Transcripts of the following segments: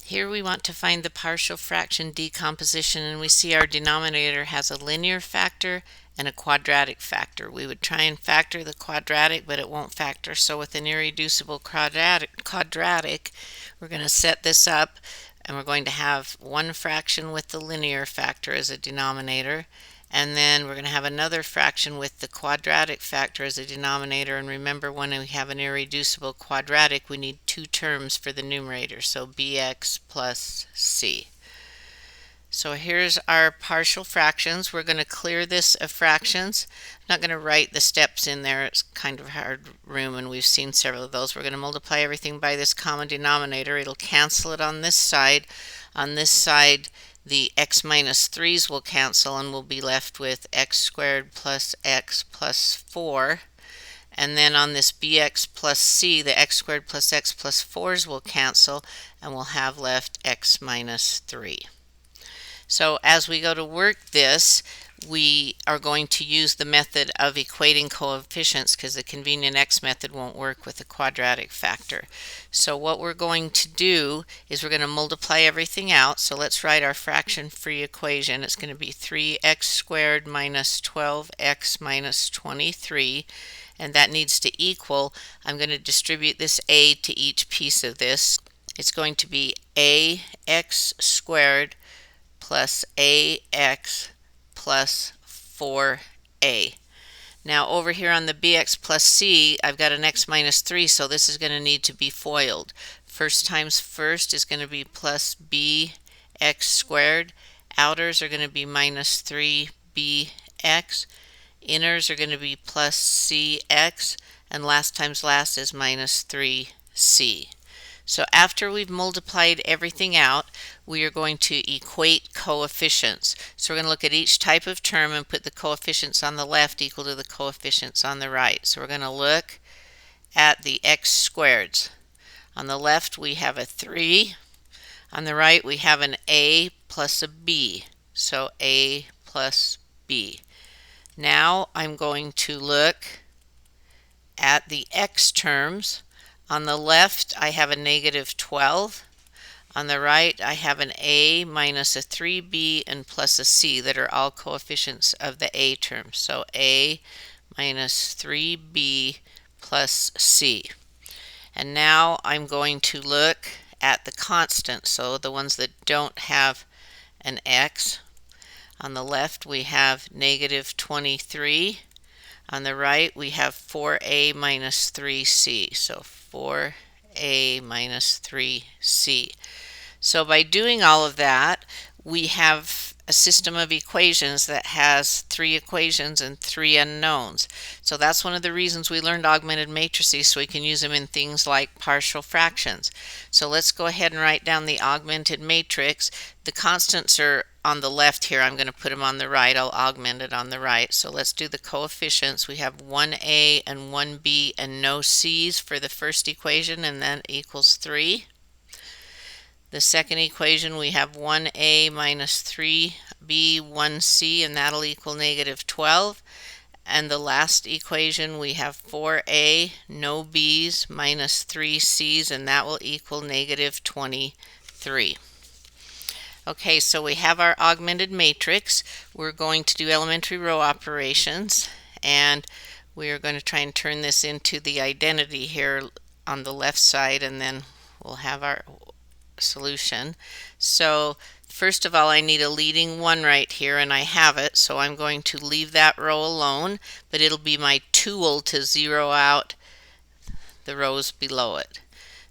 Here we want to find the partial fraction decomposition, and we see our denominator has a linear factor and a quadratic factor. We would try and factor the quadratic, but it won't factor. So with an irreducible quadratic, we're going to set this up, and we're going to have one fraction with the linear factor as a denominator, and then we're going to have another fraction with the quadratic factor as a denominator. And remember, when we have an irreducible quadratic, we need two terms for the numerator, so bx plus c. So here's our partial fractions. We're going to clear this of fractions. I'm not going to write the steps in there. It's kind of hard room, and we've seen several of those. We're going to multiply everything by this common denominator. It'll cancel it on this side. On this side, the x minus 3's will cancel, and we'll be left with x squared plus x plus 4. And then on this bx plus c, the x squared plus x plus 4's will cancel, and we'll have left x minus 3. So as we go to work this, we are going to use the method of equating coefficients, because the convenient x method won't work with the quadratic factor. So what we're going to do is we're going to multiply everything out. So let's write our fraction-free equation. It's going to be 3x squared minus 12x minus 23. And that needs to equal, I'm going to distribute this a to each piece of this. It's going to be ax squared plus ax plus 4a. Now over here on the bx plus c, I've got an x minus 3, so this is going to need to be FOILed. First times first is going to be plus bx squared. Outers are going to be minus 3bx. Inners are going to be plus cx. And last times last is minus 3c. So after we've multiplied everything out, we are going to equate coefficients. So we're going to look at each type of term and put the coefficients on the left equal to the coefficients on the right. So we're going to look at the x squareds. On the left we have a 3. On the right we have an a plus a b. So a plus b. Now I'm going to look at the x terms. On the left, I have a negative 12. On the right, I have an a minus a 3b and plus a c that are all coefficients of the a term. So a minus 3b plus c. And now I'm going to look at the constants, so the ones that don't have an x. On the left, we have negative 23. On the right, we have 4a minus 3c. So 4a minus 3c. So by doing all of that, we have a system of equations that has 3 equations and 3 unknowns. So that's one of the reasons we learned augmented matrices, so we can use them in things like partial fractions. So let's go ahead and write down the augmented matrix. The constants are on the left here. I'm going to put them on the right. I'll augment it on the right. So let's do the coefficients. We have 1a and 1b and no c's for the first equation, and that equals 3. The second equation, we have 1a minus 3b, 1c, and that'll equal negative 12. And the last equation, we have 4a, no b's, minus 3c's, and that will equal negative 23. Okay, so we have our augmented matrix. We're going to do elementary row operations, and we are going to try and turn this into the identity here on the left side, and then we'll have our solution. So first of all, I need a leading 1 right here, and I have it, so I'm going to leave that row alone, but it'll be my tool to zero out the rows below it.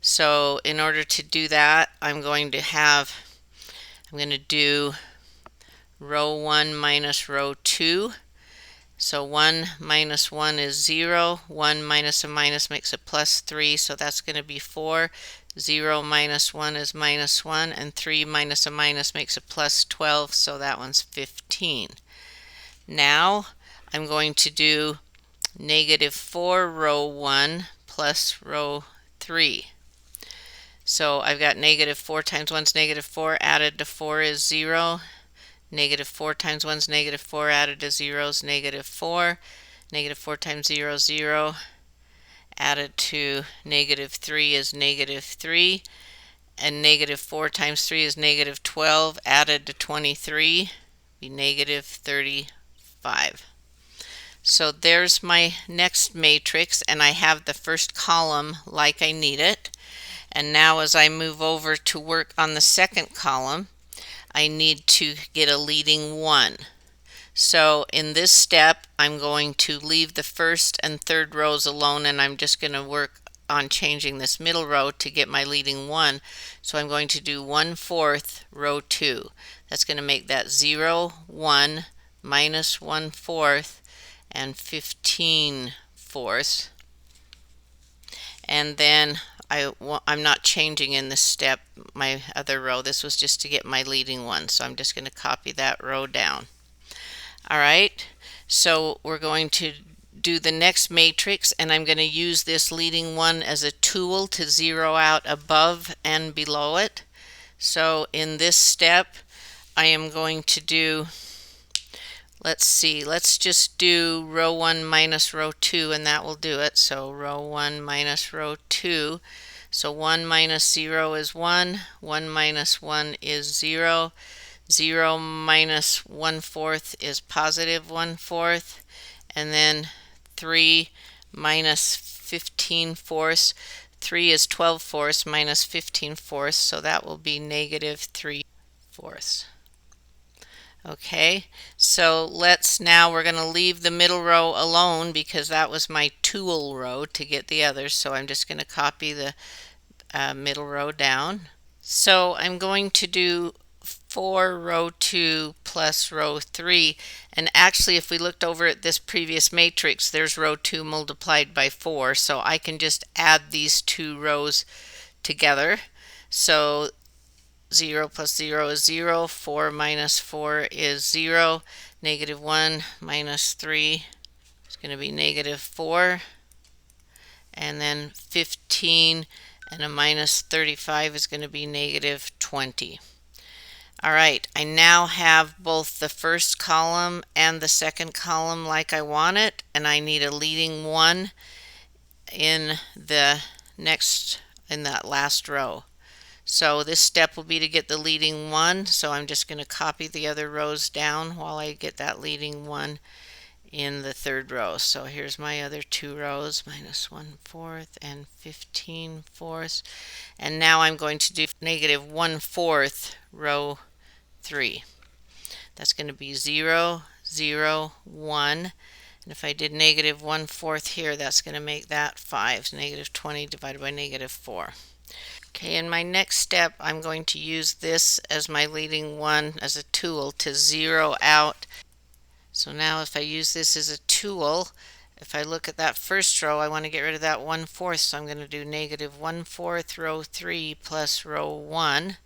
So in order to do that, I'm going to do row 1 minus row 2. So 1 minus 1 is 0. 1 minus a minus makes a plus 3, so that's going to be 4. 0 minus 1 is minus 1, and 3 minus a minus makes a plus 12, so that one's 15. Now I'm going to do negative 4 row 1 plus row 3. So I've got negative 4 times 1 is negative 4, added to 4 is 0. Negative 4 times 1 is negative 4, added to 0 is negative 4. Negative 4 times 0 is 0. Added to negative 3 is negative 3. and negative 4 times 3 is negative 12, added to 23, be negative 35. So there's my next matrix, and I have the first column like I need it. And now as I move over to work on the second column, I need to get a leading 1. So in this step, I'm going to leave the first and third rows alone, and I'm just going to work on changing this middle row to get my leading 1. So I'm going to do 1/4 row 2. That's going to make that 0, 1, minus 1/4, and 15/4. And then I'm not changing in this step my other row. This was just to get my leading 1. So I'm just going to copy that row down. All right, so we're going to do the next matrix, and I'm going to use this leading 1 as a tool to zero out above and below it. So in this step, I am going to do, let's just do row 1 minus row 2, and that will do it. So row 1 minus row 2. So 1 minus 0 is 1, 1 minus 1 is 0. 0 minus 1/4 is positive 1/4, and then 3 minus 15/4. 3 is 12/4 minus 15/4, so that will be negative 3/4. Okay, so we're going to leave the middle row alone because that was my tool row to get the others. So I'm just going to copy the middle row down. So I'm going to do 4 row 2 plus row 3, and actually if we looked over at this previous matrix, there's row 2 multiplied by 4, so I can just add these two rows together. So 0 plus 0 is 0, 4 minus 4 is 0, negative 1 minus 3 is going to be negative 4, and then 15 and a minus 35 is going to be negative 20. All right, I now have both the first column and the second column like I want it, and I need a leading 1 in that last row. So this step will be to get the leading 1, so I'm just going to copy the other rows down while I get that leading 1 in the third row. So here's my other two rows, minus 1/4 and 15/4, and now I'm going to do negative 1/4 row 3. That's going to be 0, 0, 1. And if I did negative 1/4 here, that's going to make that 5. So negative 20 divided by negative 4. Okay, in my next step, I'm going to use this as my leading 1 as a tool to zero out. So now if I use this as a tool, if I look at that first row, I want to get rid of that 1/4. So I'm going to do negative 1/4 row 3 plus row 1.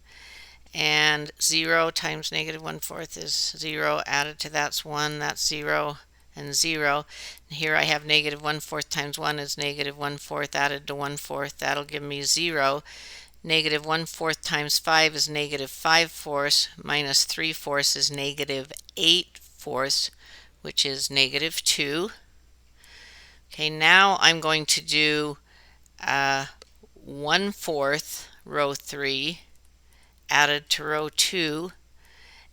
And 0 times negative 1/4 is 0, added to that's 1, that's 0, and 0. And here I have negative 1/4 times 1 is negative 1/4, added to 1/4, that'll give me 0. Negative 1/4 times 5 is negative 5/4, minus 3/4 is negative 8/4, which is negative 2. Okay, now I'm going to do 1/4 row 3 added to row 2,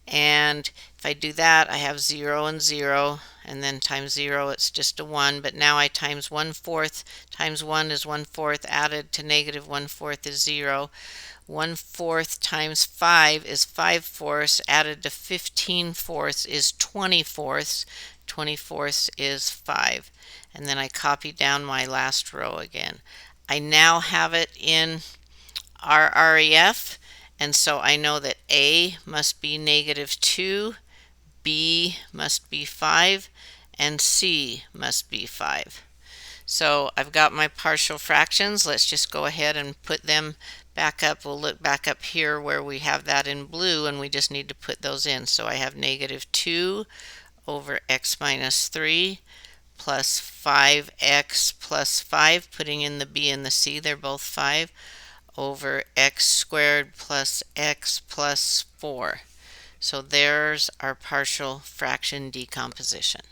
and if I do that, I have 0 and 0, and then times 0 it's just a 1, but now I times 1/4 times 1 is 1/4, added to negative 1/4 is 0. 1/4 times 5 is 5/4, added to 15/4 is 20/4, 20/4 is 5, and then I copy down my last row again. I now have it in our REF, and so I know that A must be negative 2, B must be 5, and C must be 5. So I've got my partial fractions. Let's just go ahead and put them back up. We'll look back up here where we have that in blue, and we just need to put those in. So I have negative 2 over x minus 3 plus 5x plus 5, putting in the B and the C, they're both 5, over x squared plus x plus 4. So there's our partial fraction decomposition.